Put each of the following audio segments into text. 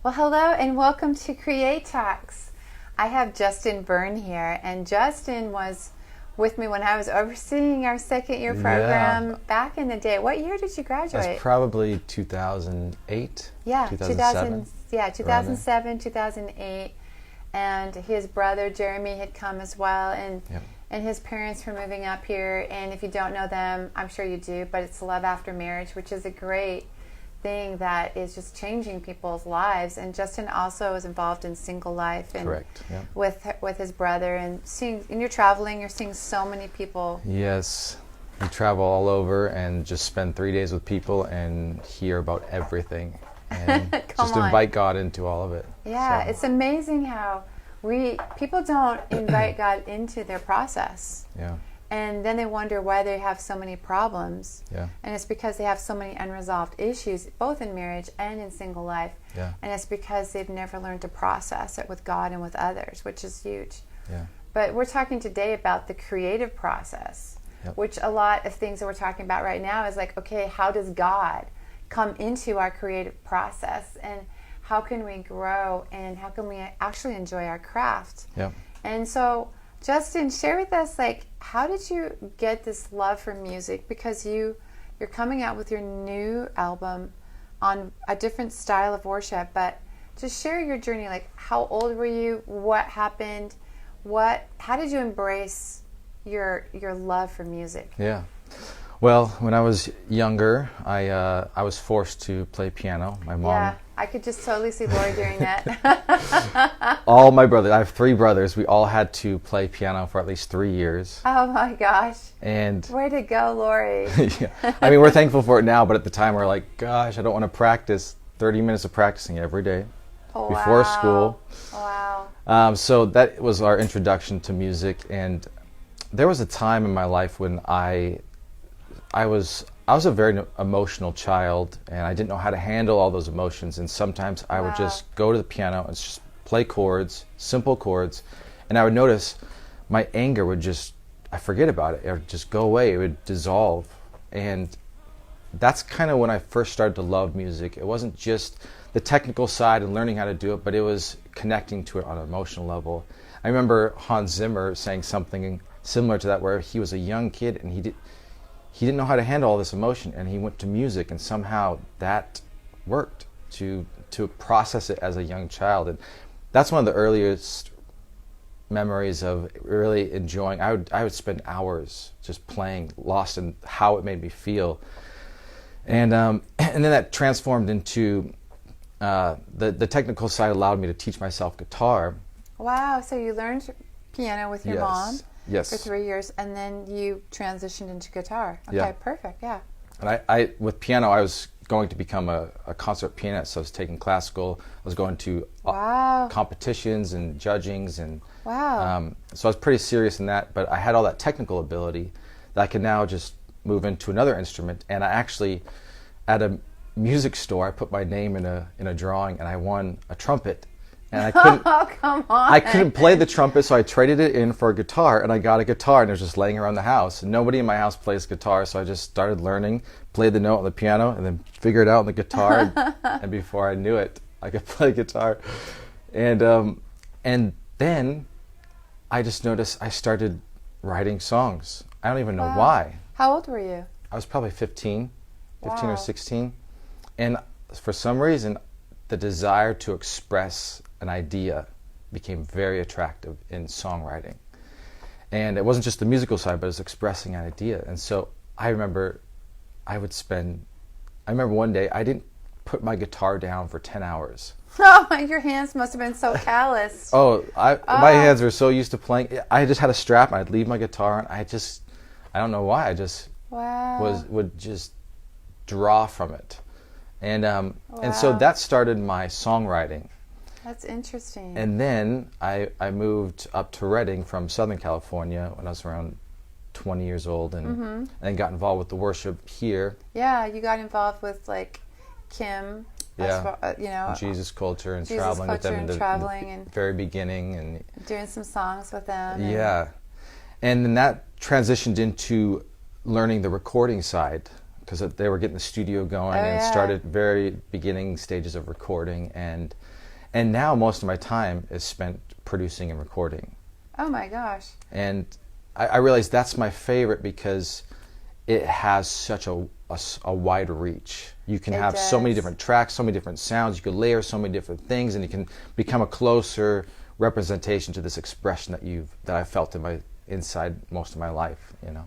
Well, hello and welcome to Create Talks. I have Justin Byrne here, and Justin was with me when I was overseeing our second year program back in the day. What year did you graduate? That's probably 2008. Yeah, 2007. 2007, 2008. And his brother Jeremy had come as well, and his parents were moving up here. And if you don't know them, I'm sure you do, but it's Love After Marriage, which is a great thing that is just changing people's lives. And Justin also is involved in single life and Correct. Yeah. with his brother, and you're traveling. You're seeing so many people. Yes, we travel all over and just spend 3 days with people and hear about everything and invite God into all of it. Yeah, so. It's amazing how people don't invite God into their process. Yeah. And then they wonder why they have so many problems. Yeah. And it's because they have so many unresolved issues, both in marriage and in single life. Yeah. And it's because they've never learned to process it with God and with others, which is huge. Yeah. But we're talking today about the creative process, which a lot of things that we're talking about right now is like, okay, how does God come into our creative process, and how can we grow, and how can we actually enjoy our craft? Yeah. And so, Justin, share with us, like, how did you get this love for music? Because you're coming out with your new album on a different style of worship, but just share your journey. Like, how old were you? What happened? How did you embrace your love for music? Yeah. Well, when I was younger, I was forced to play piano. My mom. Yeah, I could just totally see Lori doing that. All my brothers. I have 3 brothers. We all had to play piano for at least 3 years. Oh my gosh! And way to go, Lori. Yeah. I mean, we're thankful for it now, but at the time we're like, gosh, I don't want to practice 30 minutes of practicing every day before school. Wow. So that was our introduction to music, and there was a time in my life when I was a very emotional child, and I didn't know how to handle all those emotions. And sometimes I would just go to the piano and just play chords, simple chords, and I would notice my anger would I forget about it. It would just go away. It would dissolve. And that's kind of when I first started to love music. It wasn't just the technical side and learning how to do it, but it was connecting to it on an emotional level. I remember Hans Zimmer saying something similar to that, where he was a young kid and he didn't know how to handle all this emotion, and he went to music, and somehow that worked to process it as a young child. And that's one of the earliest memories of really enjoying. I would spend hours just playing, lost in how it made me feel. And then that transformed into the technical side allowed me to teach myself guitar. Wow, so you learned piano with your mom? Yes. For 3 years, and then you transitioned into guitar. Okay, yeah. Perfect, yeah. And I with piano, I was going to become a concert pianist. So I was taking classical. I was going to competitions and judgings, and so I was pretty serious in that. But I had all that technical ability that I could now just move into another instrument. And I actually, at a music store, I put my name in a drawing, and I won a trumpet. And I couldn't. Oh, come on! I couldn't play the trumpet, so I traded it in for a guitar, and I got a guitar, and it was just laying around the house. And nobody in my house plays guitar, so I just started learning, played the note on the piano, and then figured it out on the guitar. And before I knew it, I could play guitar. And then I just noticed I started writing songs. I don't even know why. How old were you? I was probably 15 or 16, and for some reason, the desire to express an idea became very attractive in songwriting. And it wasn't just the musical side, but it was expressing an idea. And so I remember one day I didn't put my guitar down for 10 hours. Oh, your hands must have been so calloused. My hands were so used to playing. I just had a strap, and I'd leave my guitar on. I don't know why, I just would just draw from it. And so that started my songwriting. That's interesting. And then I moved up to Redding from Southern California when I was around 20 years old, and got involved with the worship here. Yeah, you got involved with like Kim. Jesus Culture and traveling with them in the very beginning, and doing some songs with them. Yeah, and then that transitioned into learning the recording side, because they were getting the studio going and started very beginning stages of recording, and now most of my time is spent producing and recording. Oh my gosh. And I realized that's my favorite because it has such a wide reach. You can have so many different tracks, so many different sounds, you can layer so many different things, and you can become a closer representation to this expression that I felt inside most of my life, you know.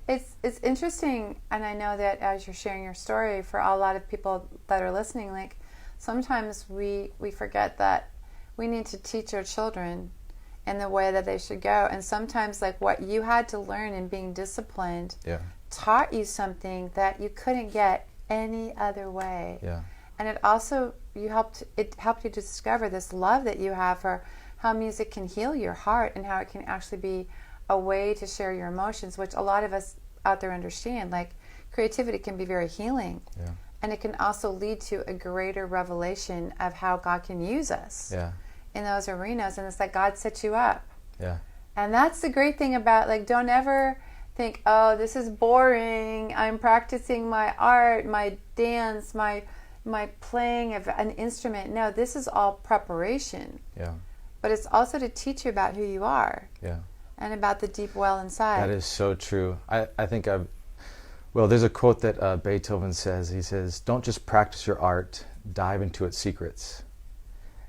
It's interesting, and I know that as you're sharing your story, for a lot of people that are listening, like sometimes we forget that we need to teach our children in the way that they should go, and sometimes like what you had to learn in being disciplined taught you something that you couldn't get any other way. Yeah. And it also helped you discover this love that you have for how music can heal your heart and how it can actually be a way to share your emotions, which a lot of us out there understand. Like creativity can be very healing, and it can also lead to a greater revelation of how God can use us in those arenas. And it's like God set you up. Yeah. And that's the great thing about, like, don't ever think, oh, this is boring. I'm practicing my art, my dance, my playing of an instrument. No, this is all preparation. Yeah. But it's also to teach you about who you are. Yeah. And about the deep well inside. That is so true. I think there's a quote that Beethoven says. He says, "Don't just practice your art, dive into its secrets."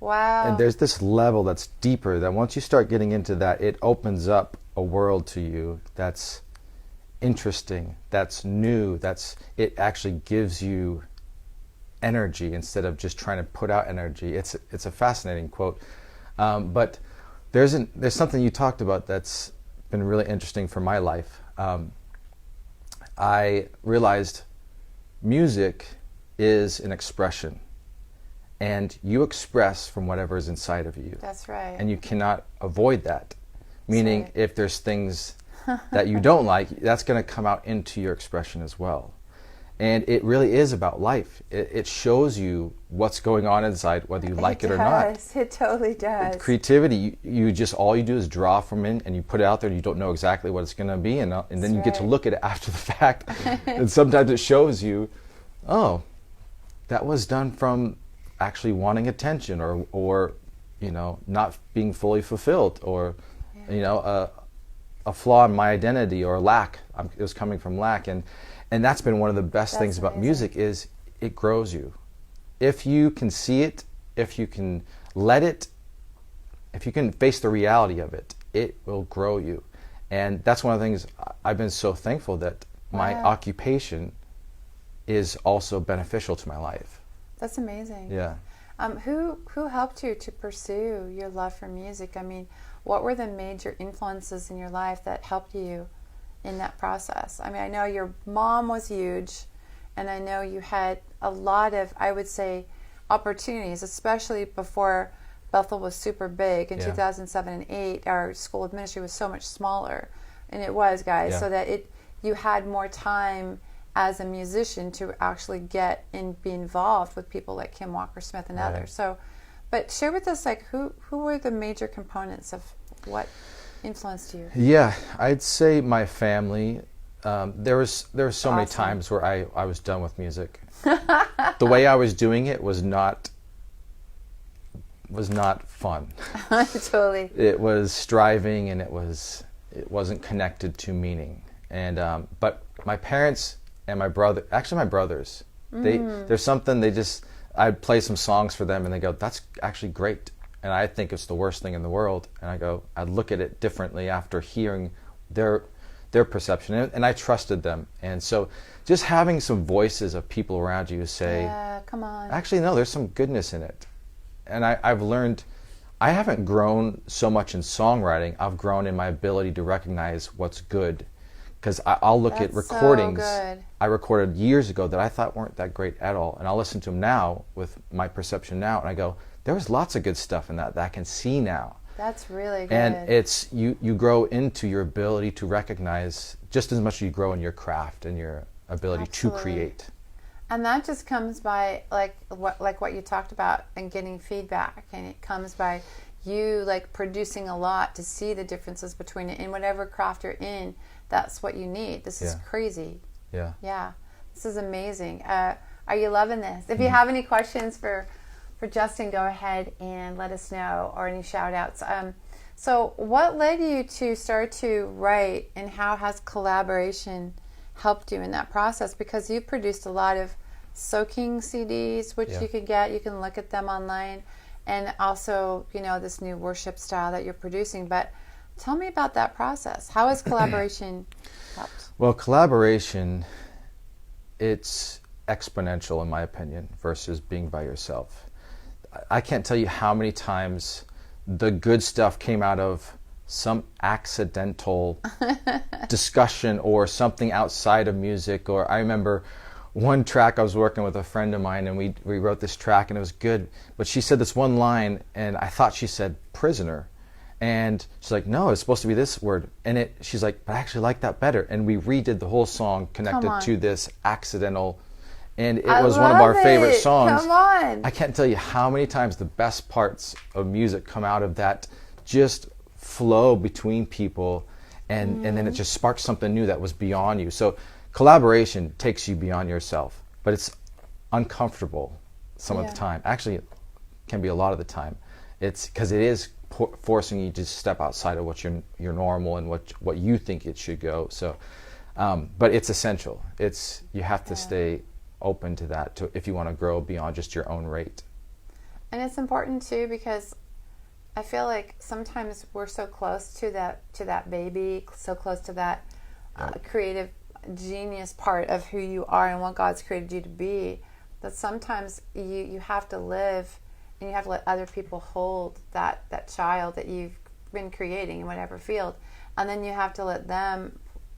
Wow. And there's this level that's deeper, that once you start getting into that, it opens up a world to you that's interesting, that's new, it actually gives you energy instead of just trying to put out energy. It's a fascinating quote. But there's something you talked about that's been really interesting for my life. I realized music is an expression, and you express from whatever is inside of you. That's right. And you cannot avoid that. Meaning, if there's things that you don't like, that's going to come out into your expression as well. And it really is about life. It shows you what's going on inside, whether you like it or not. It totally does. Creativity, you just, all you do is draw from it, and you put it out there, and you don't know exactly what it's going to be, and then you get to look at it after the fact. And sometimes it shows you, oh, that was done from actually wanting attention, or you know, not being fully fulfilled, or you know, a flaw in my identity, or lack. It was coming from lack, and that's been one of the best things about music, is it grows you. If you can see it, if you can let it, if you can face the reality of it, it will grow you. And that's one of the things I've been so thankful that my occupation is also beneficial to my life. That's amazing. Yeah. Who helped you to pursue your love for music? I mean, what were the major influences in your life that helped you in that process? I mean, I know your mom was huge, and I know you had a lot of, I would say, opportunities, especially before Bethel was super big in 2007 and 8. Our school of ministry was so much smaller, and it was, guys, so that you had more time as a musician to actually get and be involved with people like Kim Walker-Smith and others. So, but share with us, like, who were the major components of what influenced you? Yeah, I'd say my family. There were so many times where I was done with music. The way I was doing it was not fun. Totally. It was striving, and it wasn't connected to meaning. And but my parents and my brothers, there's something, I'd play some songs for them, and they go, "That's actually great." And I think it's the worst thing in the world. And I'd look at it differently after hearing their perception. And I trusted them. And so just having some voices of people around you who say, "Yeah, come on. Actually, no, there's some goodness in it." And I've learned, I haven't grown so much in songwriting. I've grown in my ability to recognize what's good. Because I'll look at recordings I recorded years ago that I thought weren't that great at all. And I'll listen to them now with my perception now, and I go, there was lots of good stuff in that I can see now. That's really good. And it's you grow into your ability to recognize just as much as you grow in your craft and your ability to create. And that just comes by like what you talked about, and getting feedback. And it comes by you like producing a lot to see the differences between it. In whatever craft you're in, that's what you need. This is crazy. Yeah. Yeah. This is amazing. Are you loving this? If you have any questions for Justin, go ahead and let us know, or any shout outs. So what led you to start to write, and how has collaboration helped you in that process? Because you've produced a lot of soaking CDs, which you can look at them online, and also, this new worship style that you're producing. But tell me about that process. How has collaboration helped? Well, collaboration, it's exponential in my opinion versus being by yourself. I can't tell you how many times the good stuff came out of some accidental discussion or something outside of music. Or I remember one track, I was working with a friend of mine, and we wrote this track, and it was good, but she said this one line, and I thought she said prisoner, and she's like, no, it's supposed to be this word, and she's like, but I actually like that better, and we redid the whole song connected to this accidental. And it was one of our favorite songs. Come on. I can't tell you how many times the best parts of music come out of that just flow between people, and then it just sparks something new that was beyond you. So collaboration takes you beyond yourself, but it's uncomfortable some of the time. Actually, it can be a lot of the time. It's because it is forcing you to step outside of what your normal and what you think it should go. So, but it's essential. You have to stay open to that if you want to grow beyond just your own rate. And it's important too, because I feel like sometimes we're so close to that baby, so close to that creative genius part of who you are and what God's created you to be, that sometimes you have to live, and you have to let other people hold that child that you've been creating in whatever field, and then you have to let them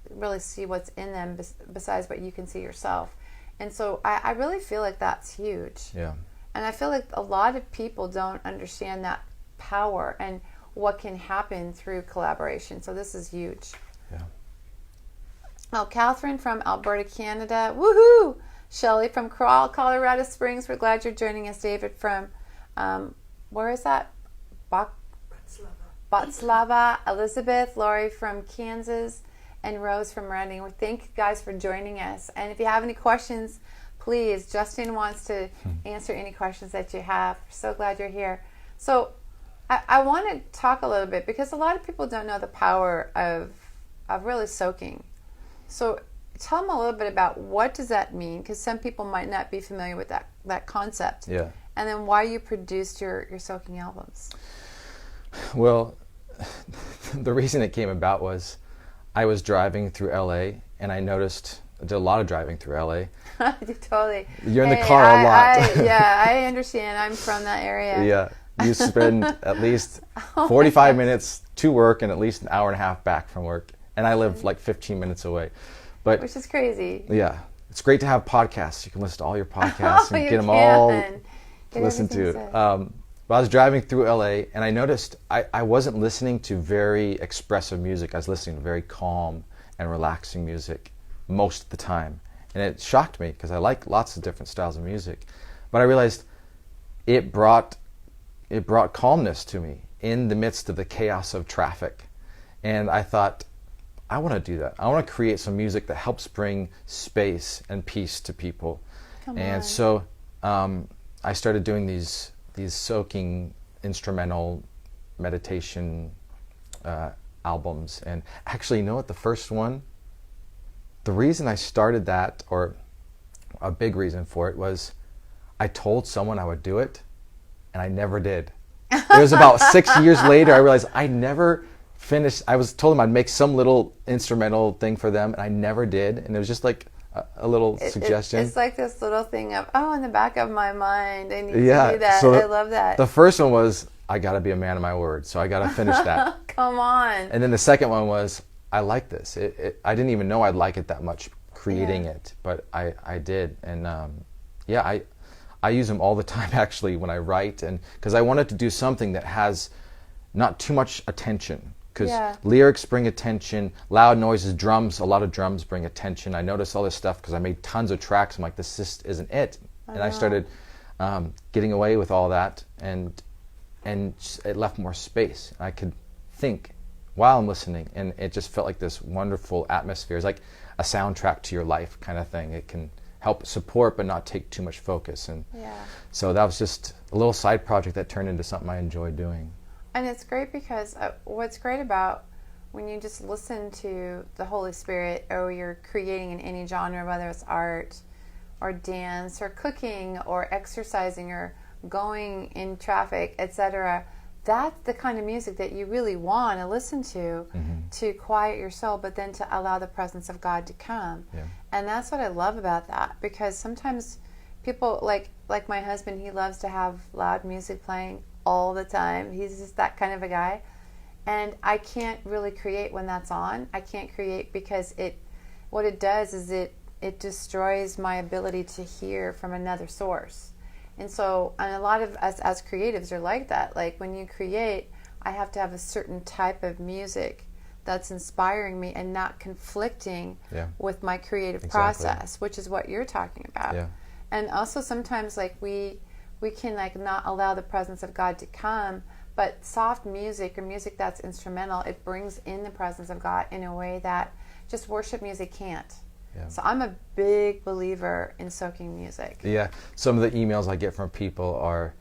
really see what's in them besides what you can see yourself. And so I really feel like that's huge. Yeah. And I feel like a lot of people don't understand that power and what can happen through collaboration. So this is huge. Yeah. Oh, Catherine from Alberta, Canada. Woohoo! Shelley from Colorado Springs. We're glad you're joining us. David from, where is that? Botswana. Elizabeth. Lori from Kansas. And Rose from Reading. We thank you guys for joining us. And if you have any questions, please, Justin wants to answer any questions that you have. We're so glad you're here. So I want to talk a little bit, because a lot of people don't know the power of really soaking. So tell them a little bit about what does that mean, because some people might not be familiar with that concept. Yeah. And then why you produced your soaking albums. Well, the reason it came about was I was driving through LA, and I noticed, I did a lot of driving through LA. Totally. You're in the car a lot. I understand. I'm from that area. Yeah. You spend at least 45 minutes to work and at least an hour and a half back from work. And I live like 15 minutes away. Which is crazy. Yeah. It's great to have podcasts. You can listen to all your podcasts and get them all to listen to. But I was driving through LA, and I noticed I wasn't listening to very expressive music. I was listening to very calm and relaxing music most of the time. And it shocked me, because I like lots of different styles of music. But I realized it brought calmness to me in the midst of the chaos of traffic. And I thought, I want to do that. I want to create some music that helps bring space and peace to people. So I started doing these soaking instrumental meditation albums. And actually, you know what? The first one, the reason I started that, or a big reason for it, was I told someone I would do it, and I never did. It was about 6 years later I realized I never finished. I was told them I'd make some little instrumental thing for them, and I never did. And it was just like a little suggestion. It's like this little thing of, in the back of my mind, I need to do that. So I love that. The first one was, I got to be a man of my word, so I got to finish that. Come on. And then the second one was, I like this. I didn't even know I'd like it that much creating it, but I did. And I use them all the time, actually, when I write, and because I wanted to do something that has not too much attention. Because lyrics bring attention, loud noises, drums, a lot of drums bring attention. I noticed all this stuff because I made tons of tracks. I'm like, this just isn't it. I started getting away with all that, and it left more space. I could think while I'm listening, and it just felt like this wonderful atmosphere. It's like a soundtrack to your life kind of thing. It can help support but not take too much focus. And Yeah. so that was just a little side project that turned into something I enjoy doing. And it's great because what's great about when you just listen to the Holy Spirit, or you're creating in any genre, whether it's art or dance or cooking or exercising or going in traffic, etc., that's the kind of music that you really want to listen to quiet your soul, but then to allow the presence of God to come. Yeah. And that's what I love about that, because sometimes people, like my husband, he loves to have loud music playing all the time. He's just that kind of a guy. And I can't really create when that's on. I can't create because what it does is it destroys my ability to hear from another source. And so, and a lot of us as creatives are like that. Like when you create, I have to have a certain type of music that's inspiring me and not conflicting with my creative process, which is what you're talking about. Yeah. And also sometimes like we can like not allow the presence of God to come, but soft music or music that's instrumental, it brings in the presence of God in a way that just worship music can't. Yeah. So I'm a big believer in soaking music. Yeah, some of the emails I get from people are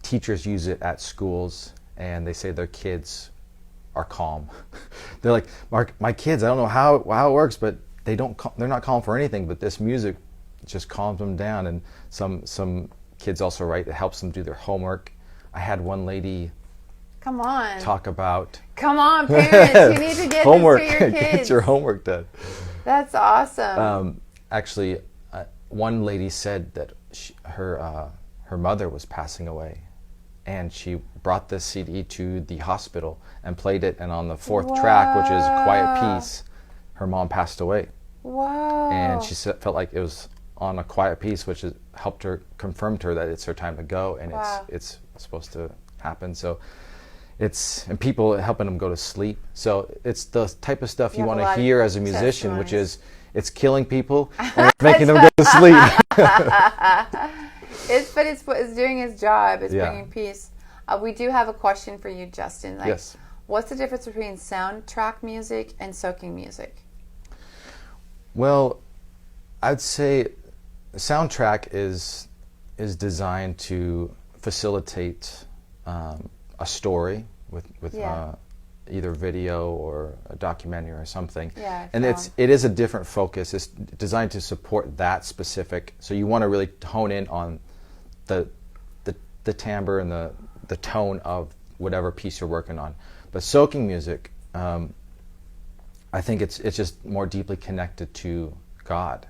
teachers use it at schools, and they say their kids are calm. They're like, Mark, my kids, I don't know how it works, but they're not calm for anything, but this music just calms them down. And some kids also write, it helps them do their homework. I had one lady talk about... Come on, parents, you need to get homework. This to your kids. Get your homework done. That's awesome. Actually, one lady said that her mother was passing away, and she brought this CD to the hospital and played it, and on the fourth track, which is a quiet piece, her mom passed away. Wow. And she felt like it was on a quiet piece, which helped her, confirmed her that it's her time to go, and it's supposed to happen. So and people helping them go to sleep. So it's the type of stuff you want to hear as a musician, which is it's killing people and it's making them go to sleep. It's doing its job. It's bringing peace. We do have a question for you, Justin. Yes. What's the difference between soundtrack music and soaking music? Well, I'd say soundtrack is designed to facilitate a story with either video or a documentary or something. Yeah, and it is a different focus. It's designed to support that specific. So you want to really hone in on the timbre and the tone of whatever piece you're working on. But soaking music, I think it's just more deeply connected to God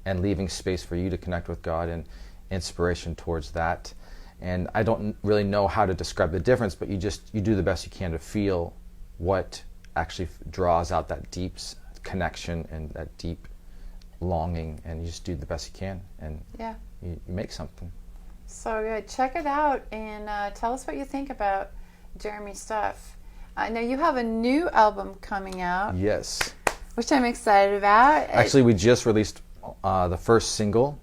and leaving space for you to connect with God and inspiration towards that. And I don't really know how to describe the difference, but you do the best you can to feel what actually draws out that deep connection and that deep longing, and you just do the best you can, and you make something. So good. Check it out and tell us what you think about Jeremy's stuff. I know you have a new album coming out. Yes. Which I'm excited about. Actually, we just released the first single,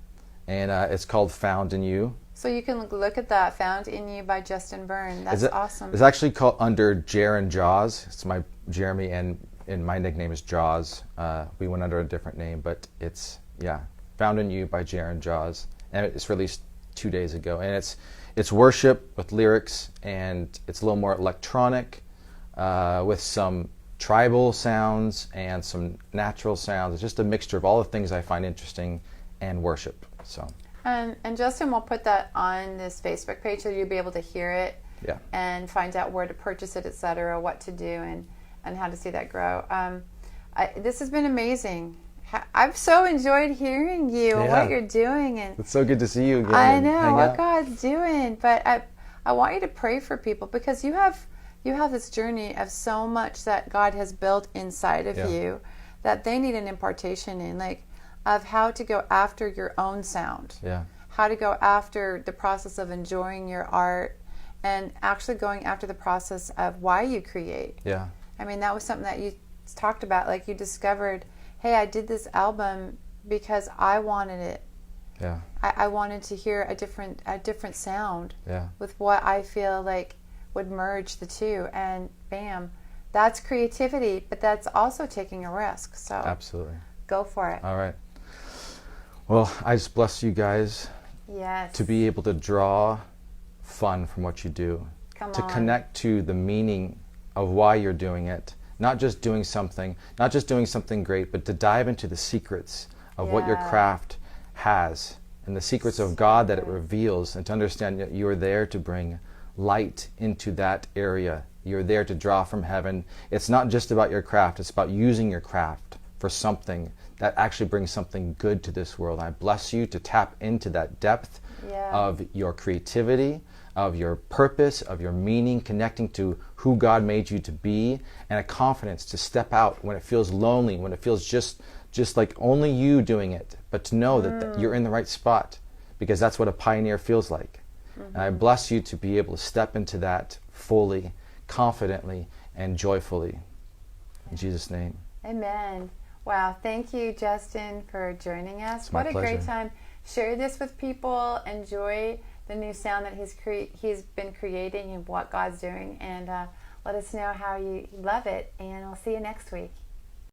and it's called Found in You. So you can look at that, Found in You by Justin Byrne. That's awesome. It's actually called under Jer and Jaws. It's my Jeremy, and my nickname is Jaws. We went under a different name, but it's Found in You by Jer and Jaws, and it's released 2 days ago. And it's worship with lyrics, and it's a little more electronic, with some tribal sounds and some natural sounds. It's just a mixture of all the things I find interesting and worship. So. And Justin will put that on this Facebook page so you'll be able to hear it and find out where to purchase it, etc., what to do, and how to see that grow. This has been amazing. I've so enjoyed hearing you and what you're doing. And it's so good to see you again. I know what God's doing. But I want you to pray for people, because you have this journey of so much that God has built inside of you that they need an impartation in, of how to go after your own sound, how to go after the process of enjoying your art, and actually going after the process of why you create. Yeah, I mean, that was something that you talked about. Like, you discovered, hey, I did this album because I wanted it. Yeah, I wanted to hear a different sound. Yeah, with what I feel like would merge the two, and bam, that's creativity. But that's also taking a risk. So absolutely, go for it. All right. Well, I just bless you guys Yes. to be able to draw fun from what you do, to connect to the meaning of why you're doing it, not just doing something great, but to dive into the secrets of what your craft has and the secrets of God that it reveals, and to understand that you are there to bring light into that area. You're there to draw from heaven. It's not just about your craft, it's about using your craft for something that actually brings something good to this world. I bless you to tap into that depth of your creativity, of your purpose, of your meaning, connecting to who God made you to be, and a confidence to step out when it feels lonely, when it feels just like only you doing it, but to know that you're in the right spot, because that's what a pioneer feels like. And I bless you to be able to step into that fully, confidently, and joyfully. In Jesus' name. Amen. Wow. Thank you, Justin, for joining us. What a great time. Share this with people. Enjoy the new sound that he's been creating and what God's doing. And let us know how you love it. And I'll see you next week.